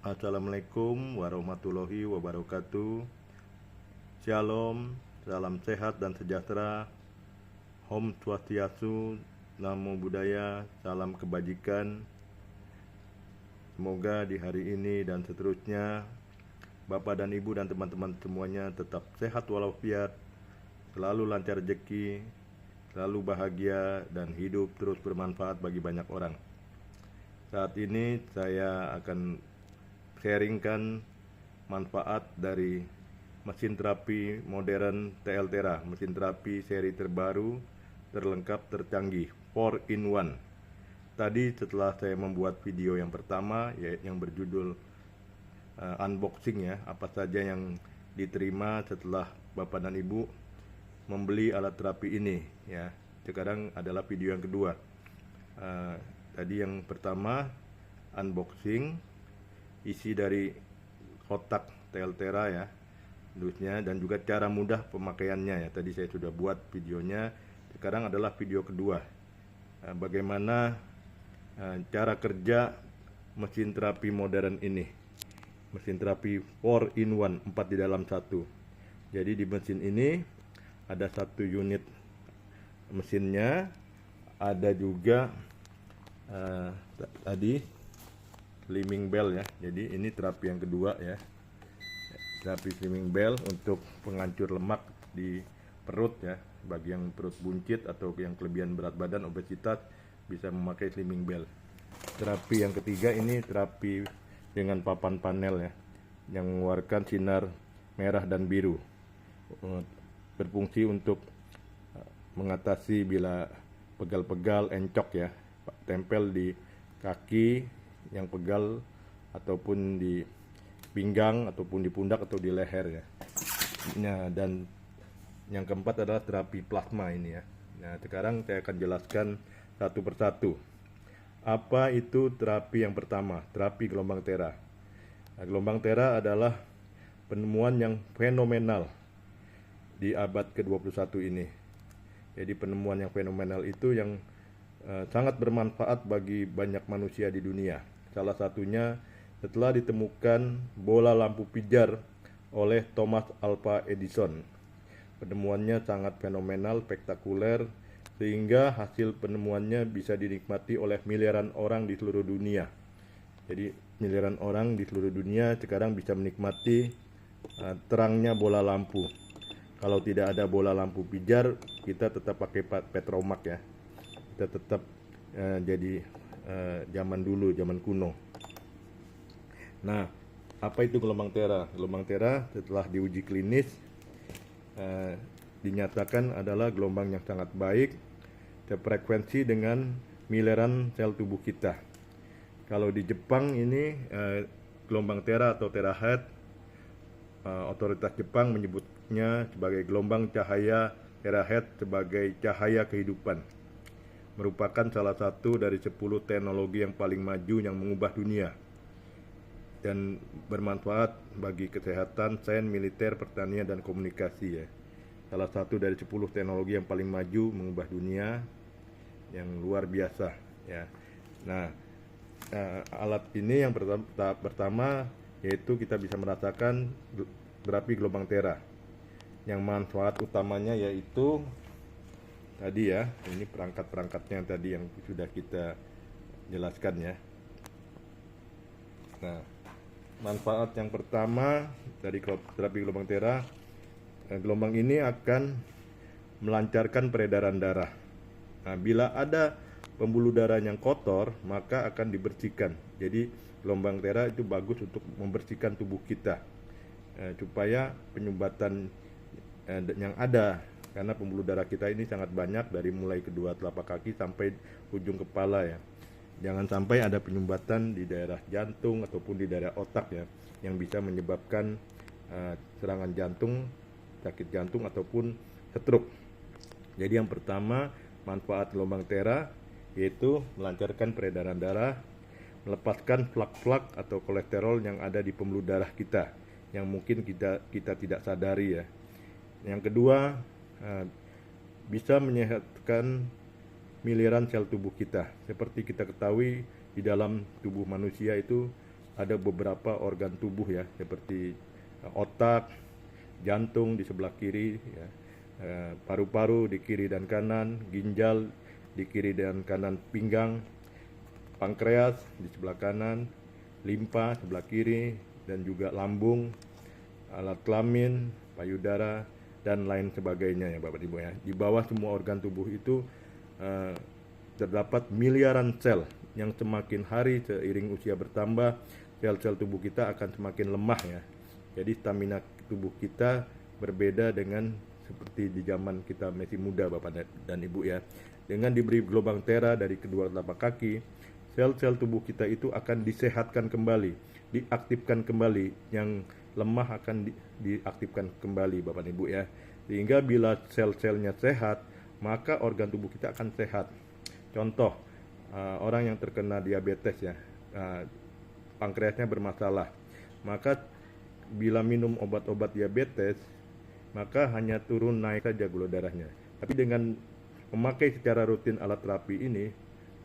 Assalamualaikum warahmatullahi wabarakatuh. Shalom, salam sehat dan sejahtera. Om Swastiastu, Namo Buddhaya, salam kebajikan. Semoga di hari ini dan seterusnya Bapak dan Ibu dan teman-teman semuanya tetap sehat walafiat, selalu lancar rezeki, selalu bahagia dan hidup terus bermanfaat bagi banyak orang. Saat ini saya akan sharingkan manfaat dari mesin terapi modern TLTera, mesin terapi seri terbaru, terlengkap, tercanggih, 4-in-1. Tadi setelah saya membuat video yang pertama, yang berjudul unboxing ya, apa saja yang diterima setelah Bapak dan Ibu membeli alat terapi ini ya. Sekarang adalah video yang kedua. Tadi yang pertama unboxing, isi dari kotak TLTera ya, dusnya, dan juga cara mudah pemakaiannya ya. Tadi saya sudah buat videonya. Sekarang adalah video kedua, bagaimana cara kerja mesin terapi modern ini, mesin terapi 4-in-1, 4 di dalam satu. Jadi di mesin ini ada satu unit mesinnya, ada juga tadi slimming bell ya. Jadi ini terapi yang kedua ya, terapi slimming bell untuk penghancur lemak di perut ya. Bagi yang perut buncit atau yang kelebihan berat badan, obesitas, bisa memakai slimming bell. Terapi yang ketiga ini terapi dengan papan panel ya, yang mengeluarkan sinar merah dan biru, berfungsi untuk mengatasi bila pegal-pegal, encok ya, tempel di kaki yang pegal, ataupun di pinggang, ataupun di pundak, atau di leher ya. Nah, dan yang keempat adalah terapi plasma ini ya. Nah, sekarang saya akan jelaskan satu persatu. Apa itu terapi yang pertama? Terapi gelombang tera. Nah, gelombang tera adalah penemuan yang fenomenal di abad ke-21 ini. Jadi penemuan yang fenomenal itu yang sangat bermanfaat bagi banyak manusia di dunia. Salah satunya setelah ditemukan bola lampu pijar oleh Thomas Alva Edison. Penemuannya sangat fenomenal, spektakuler, sehingga hasil penemuannya bisa dinikmati oleh miliaran orang di seluruh dunia. Jadi miliaran orang di seluruh dunia sekarang bisa menikmati terangnya bola lampu. Kalau tidak ada bola lampu pijar, kita tetap pakai petromak ya. Kita tetap jadi zaman dulu, zaman kuno. Nah, apa itu gelombang tera? Gelombang tera setelah diuji klinis dinyatakan adalah gelombang yang sangat baik, sefrekuensi dengan miliaran sel tubuh kita. Kalau di Jepang ini gelombang tera atau terahertz, otoritas Jepang menyebutnya sebagai gelombang cahaya terahertz sebagai cahaya kehidupan. Merupakan salah satu dari 10 teknologi yang paling maju yang mengubah dunia dan bermanfaat bagi kesehatan, sains, militer, pertanian, dan komunikasi ya. Salah satu dari 10 teknologi yang paling maju mengubah dunia yang luar biasa ya. Nah, alat ini yang pertama yaitu kita bisa merasakan terapi gelombang tera. Yang manfaat utamanya yaitu tadi ya, ini perangkat-perangkatnya tadi yang sudah kita jelaskan ya. Nah, manfaat yang pertama dari terapi gelombang tera, gelombang ini akan melancarkan peredaran darah. Nah, bila ada pembuluh darah yang kotor, maka akan dibersihkan. Jadi gelombang tera itu bagus untuk membersihkan tubuh kita, supaya penyumbatan yang ada, karena pembuluh darah kita ini sangat banyak dari mulai kedua telapak kaki sampai ujung kepala ya. Jangan sampai ada penyumbatan di daerah jantung ataupun di daerah otak ya, yang bisa menyebabkan serangan jantung, sakit jantung, ataupun stroke. Jadi yang pertama, manfaat gelombang tera yaitu melancarkan peredaran darah, melepaskan flak-flak atau kolesterol yang ada di pembuluh darah kita, yang mungkin kita tidak sadari ya. Yang kedua, bisa menyehatkan miliaran sel tubuh kita. Seperti kita ketahui, di dalam tubuh manusia itu ada beberapa organ tubuh ya, seperti otak, jantung di sebelah kiri ya, paru-paru di kiri dan kanan, ginjal di kiri dan kanan pinggang, pankreas di sebelah kanan, limpa sebelah kiri, dan juga lambung, alat kelamin, payudara, dan lain sebagainya ya Bapak Ibu ya. Di bawah semua organ tubuh itu terdapat miliaran sel yang semakin hari seiring usia bertambah, sel-sel tubuh kita akan semakin lemah ya. Jadi stamina tubuh kita berbeda dengan seperti di zaman kita masih muda Bapak dan Ibu ya. Dengan diberi gelombang tera dari kedua telapak kaki, sel-sel tubuh kita itu akan disehatkan kembali, diaktifkan kembali, yang lemah akan diaktifkan kembali Bapak Ibu ya. Sehingga bila sel-selnya sehat, maka organ tubuh kita akan sehat. Contoh, orang yang terkena diabetes ya, pankreasnya bermasalah, maka bila minum obat-obat diabetes, maka hanya turun naik saja gula darahnya. Tapi dengan memakai secara rutin alat terapi ini,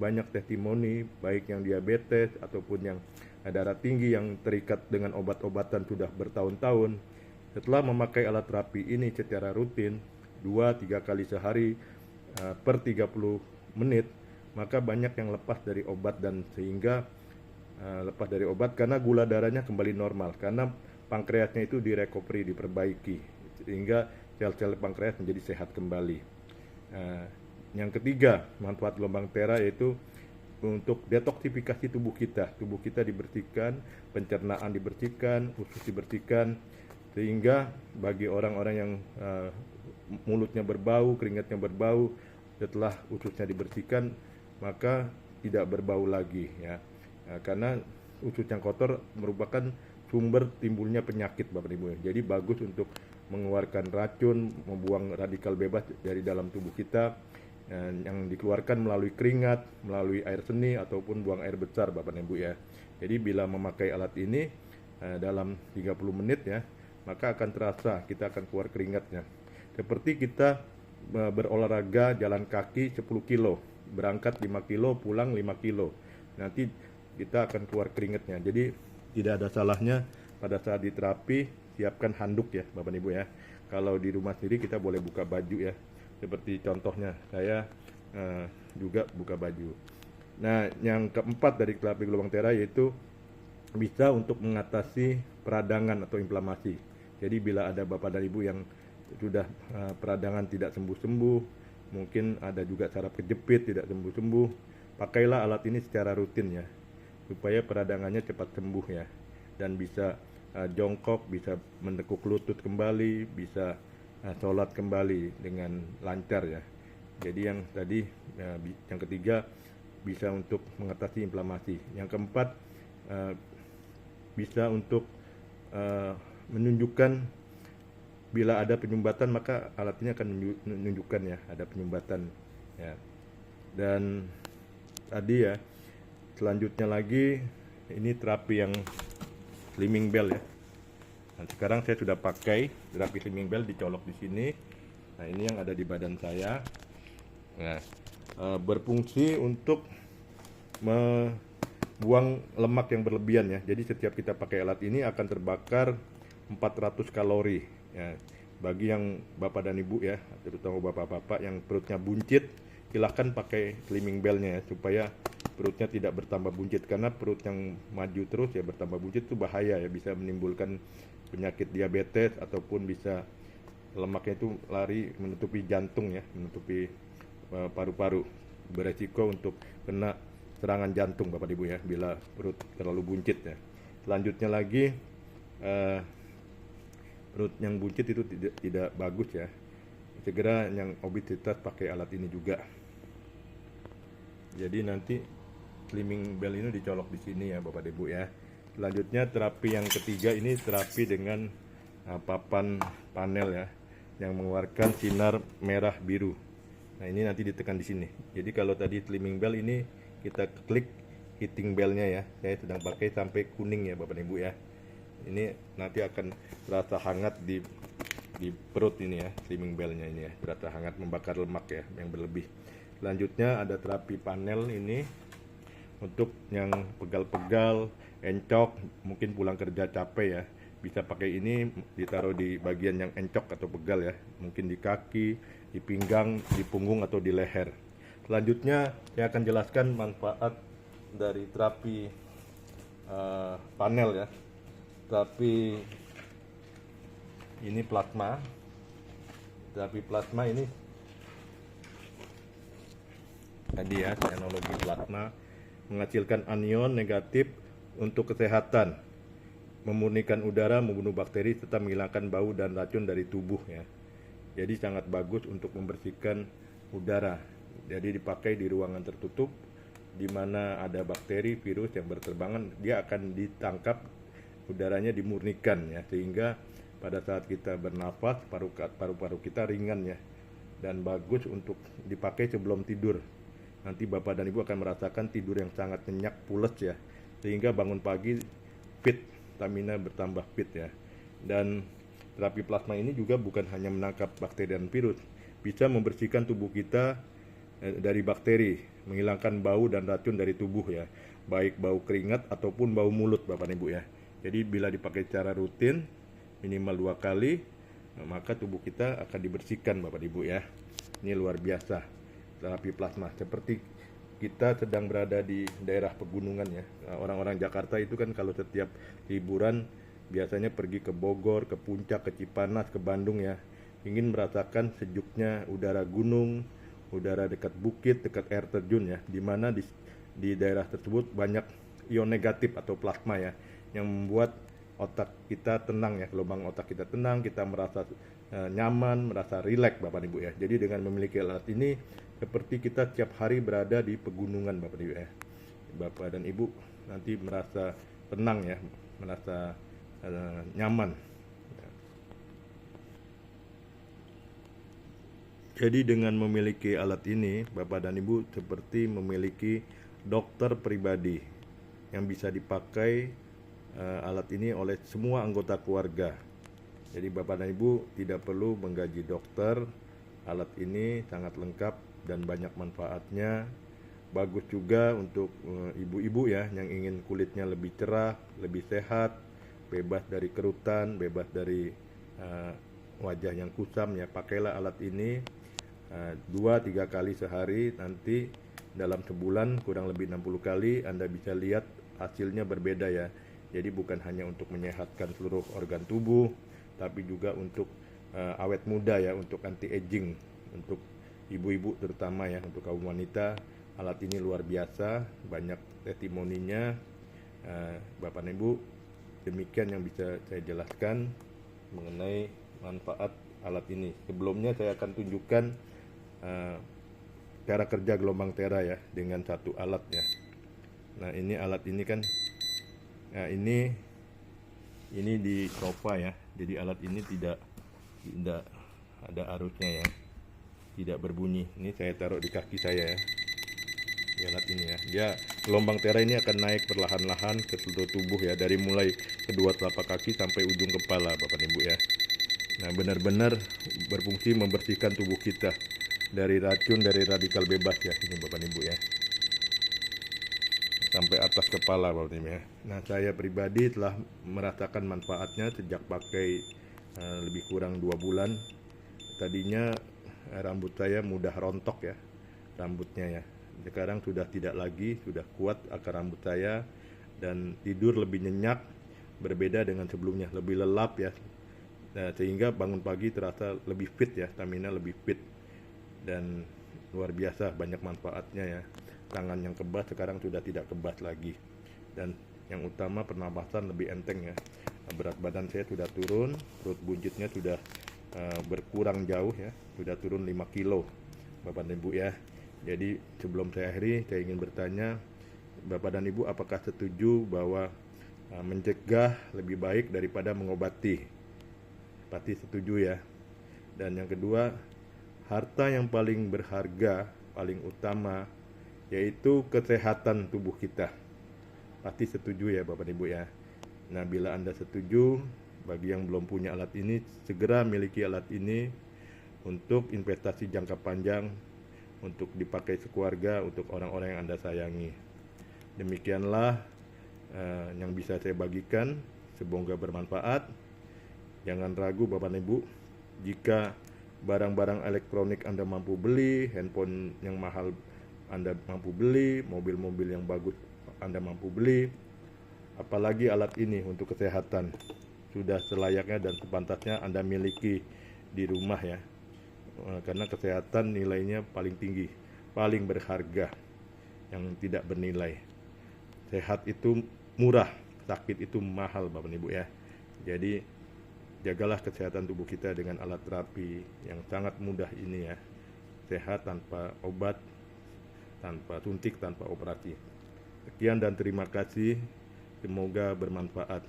banyak testimoni baik yang diabetes ataupun yang darah tinggi yang terikat dengan obat-obatan sudah bertahun-tahun, setelah memakai alat terapi ini secara rutin 2-3 kali sehari per 30 menit, maka banyak yang lepas dari obat, dan sehingga lepas dari obat karena gula darahnya kembali normal, karena pankreasnya itu direcovery, diperbaiki, sehingga sel-sel pankreas menjadi sehat kembali. Yang ketiga, manfaat gelombang tera yaitu untuk detoksifikasi tubuh kita dibersihkan, pencernaan dibersihkan, usus dibersihkan, sehingga bagi orang-orang yang mulutnya berbau, keringatnya berbau, setelah ususnya dibersihkan maka tidak berbau lagi ya. Karena usus yang kotor merupakan sumber timbulnya penyakit Bapak Ibu. Jadi bagus untuk mengeluarkan racun, membuang radikal bebas dari dalam tubuh kita yang dikeluarkan melalui keringat, melalui air seni ataupun buang air besar Bapak Ibu ya. Jadi bila memakai alat ini dalam 30 menit ya, maka akan terasa kita akan keluar keringatnya. Seperti kita berolahraga jalan kaki 10 kilo, berangkat 5 kilo, pulang 5 kilo. Nanti kita akan keluar keringatnya. Jadi tidak ada salahnya pada saat di terapi siapkan handuk ya Bapak Ibu ya. Kalau di rumah sendiri kita boleh buka baju ya. Seperti contohnya saya juga buka baju. Nah, yang keempat dari terapi gelombang tera yaitu bisa untuk mengatasi peradangan atau inflamasi. Jadi bila ada Bapak dan Ibu yang sudah peradangan tidak sembuh-sembuh, mungkin ada juga saraf kejepit tidak sembuh-sembuh, pakailah alat ini secara rutin ya, supaya peradangannya cepat sembuh ya, dan bisa jongkok, bisa menekuk lutut kembali, bisa sholat kembali dengan lancar ya. Jadi yang tadi yang ketiga bisa untuk mengatasi inflamasi. Yang keempat bisa untuk menunjukkan bila ada penyumbatan, maka alat ini akan menunjukkan ya ada penyumbatan ya. Dan tadi ya, selanjutnya lagi ini terapi yang slimming bell ya. Nah, sekarang saya sudah pakai terapi slimming bell, dicolok di sini. Nah, ini yang ada di badan saya. Nah, berfungsi untuk membuang lemak yang berlebihan ya. Jadi setiap kita pakai alat ini akan terbakar 400 kalori ya. Bagi yang Bapak dan Ibu ya, terutama bapak-bapak yang perutnya buncit, silahkan pakai slimming bellnya ya, supaya perutnya tidak bertambah buncit. Karena perut yang maju terus ya bertambah buncit itu bahaya ya, bisa menimbulkan penyakit diabetes ataupun bisa lemaknya itu lari menutupi jantung ya, menutupi paru-paru, beresiko untuk kena serangan jantung Bapak Ibu ya bila perut terlalu buncit ya. Selanjutnya lagi perut yang buncit itu tidak bagus ya. Segera yang obesitas pakai alat ini juga. Jadi nanti slimming bell ini dicolok di sini ya Bapak Ibu ya. Selanjutnya terapi yang ketiga ini terapi dengan papan panel ya, yang mengeluarkan sinar merah biru. Nah, ini nanti ditekan di sini. Jadi kalau tadi slimming bell ini kita klik hitting bellnya ya. Saya sedang pakai sampai kuning ya Bapak Ibu ya. Ini nanti akan terasa hangat di perut ini ya, slimming bellnya ini ya, terasa hangat, membakar lemak ya yang berlebih. Selanjutnya ada terapi panel ini untuk yang pegal-pegal, encok, mungkin pulang kerja capek ya, bisa pakai ini ditaruh di bagian yang encok atau pegal ya, mungkin di kaki, di pinggang, di punggung atau di leher. Selanjutnya saya akan jelaskan manfaat dari terapi panel ya. Terapi ini plasma. Terapi plasma ini tadi ya, teknologi plasma menghasilkan anion negatif untuk kesehatan, memurnikan udara, membunuh bakteri, serta menghilangkan bau dan racun dari tubuh ya. Jadi sangat bagus untuk membersihkan udara. Jadi dipakai di ruangan tertutup di mana ada bakteri, virus yang berterbangan, dia akan ditangkap, udaranya dimurnikan ya, sehingga pada saat kita bernafas paru-paru kita ringan ya, dan bagus untuk dipakai sebelum tidur. Nanti Bapak dan Ibu akan merasakan tidur yang sangat nyenyak, pules ya, sehingga bangun pagi fit, stamina bertambah fit ya. Dan terapi plasma ini juga bukan hanya menangkap bakteri dan virus, bisa membersihkan tubuh kita dari bakteri, menghilangkan bau dan racun dari tubuh ya, baik bau keringat ataupun bau mulut Bapak Ibu ya. Jadi bila dipakai secara rutin minimal 2 kali, maka tubuh kita akan dibersihkan Bapak Ibu ya. Ini luar biasa terapi plasma. Seperti kita sedang berada di daerah pegunungan ya. Orang-orang Jakarta itu kan kalau setiap liburan biasanya pergi ke Bogor, ke Puncak, ke Cipanas, ke Bandung ya. Ingin merasakan sejuknya udara gunung, udara dekat bukit, dekat air terjun ya, di mana di daerah tersebut banyak ion negatif atau plasma ya, yang membuat otak kita tenang ya, lubang otak kita tenang, kita merasa nyaman, merasa rileks Bapak Ibu ya. Jadi dengan memiliki alat ini seperti kita tiap hari berada di pegunungan Bapak Ibu ya. Bapak dan Ibu nanti merasa tenang ya, merasa nyaman. Jadi dengan memiliki alat ini, Bapak dan Ibu seperti memiliki dokter pribadi yang bisa dipakai alat ini oleh semua anggota keluarga. Jadi Bapak dan Ibu tidak perlu menggaji dokter. Alat ini sangat lengkap dan banyak manfaatnya. Bagus juga untuk ibu-ibu ya yang ingin kulitnya lebih cerah, lebih sehat, bebas dari kerutan, bebas dari wajah yang kusam ya. Pakailah alat ini 2-3 kali sehari, nanti dalam sebulan kurang lebih 60 kali Anda bisa lihat hasilnya berbeda ya. Jadi bukan hanya untuk menyehatkan seluruh organ tubuh, tapi juga untuk awet muda ya, untuk anti aging, untuk ibu-ibu terutama ya, untuk kaum wanita. Alat ini luar biasa, banyak testimoninya. Bapak dan Ibu, demikian yang bisa saya jelaskan mengenai manfaat alat ini. Sebelumnya saya akan tunjukkan cara kerja gelombang tera ya, dengan satu alat ya. Nah ini alat ini kan, nah ini di sofa ya. Jadi alat ini tidak ada arusnya ya, tidak berbunyi. Ini saya taruh di kaki saya ya, di alat ini ya. Dia gelombang tera ini akan naik perlahan-lahan ke seluruh tubuh ya, dari mulai kedua telapak kaki sampai ujung kepala Bapak Ibu ya. Nah benar-benar berfungsi membersihkan tubuh kita dari racun, dari radikal bebas ya, ini Bapak Ibu ya, sampai atas kepala Bapak Ibu ya. Nah saya pribadi telah merasakan manfaatnya sejak pakai lebih kurang 2 bulan. Tadinya rambut saya mudah rontok ya, rambutnya ya. Sekarang sudah tidak lagi, sudah kuat akar rambut saya, dan tidur lebih nyenyak, berbeda dengan sebelumnya, lebih lelap ya. Nah, sehingga bangun pagi terasa lebih fit ya, stamina lebih fit, dan luar biasa banyak manfaatnya ya. Tangan yang kebas sekarang sudah tidak kebas lagi, dan yang utama pernapasan lebih enteng ya. Berat badan saya sudah turun, perut buncitnya sudah berkurang jauh ya, sudah turun 5 kilo Bapak dan Ibu ya. Jadi sebelum saya akhiri, saya ingin bertanya Bapak dan Ibu, apakah setuju bahwa mencegah lebih baik daripada mengobati? Pasti setuju ya. Dan yang kedua, harta yang paling berharga, paling utama, yaitu kesehatan tubuh kita. Pasti setuju ya Bapak Ibu ya. Nah bila Anda setuju, bagi yang belum punya alat ini, segera miliki alat ini untuk investasi jangka panjang, untuk dipakai sekeluarga, untuk orang-orang yang Anda sayangi. Demikianlah yang bisa saya bagikan. Semoga bermanfaat. Jangan ragu Bapak dan Ibu, jika barang-barang elektronik Anda mampu beli, handphone yang mahal Anda mampu beli, mobil-mobil yang bagus Anda mampu beli, apalagi alat ini untuk kesehatan, sudah selayaknya dan sepantasnya Anda miliki di rumah ya. Karena kesehatan nilainya paling tinggi, paling berharga, yang tidak bernilai. Sehat itu murah, sakit itu mahal Bapak Ibu ya. Jadi jagalah kesehatan tubuh kita dengan alat terapi yang sangat mudah ini ya. Sehat tanpa obat, tanpa suntik, tanpa operasi. Sekian dan terima kasih. Semoga bermanfaat.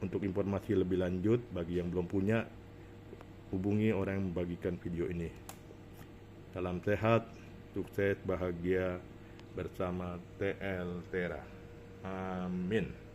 Untuk informasi lebih lanjut bagi yang belum punya, hubungi orang yang membagikan video ini. Salam sehat, sukses, bahagia bersama TL Tera. Amin.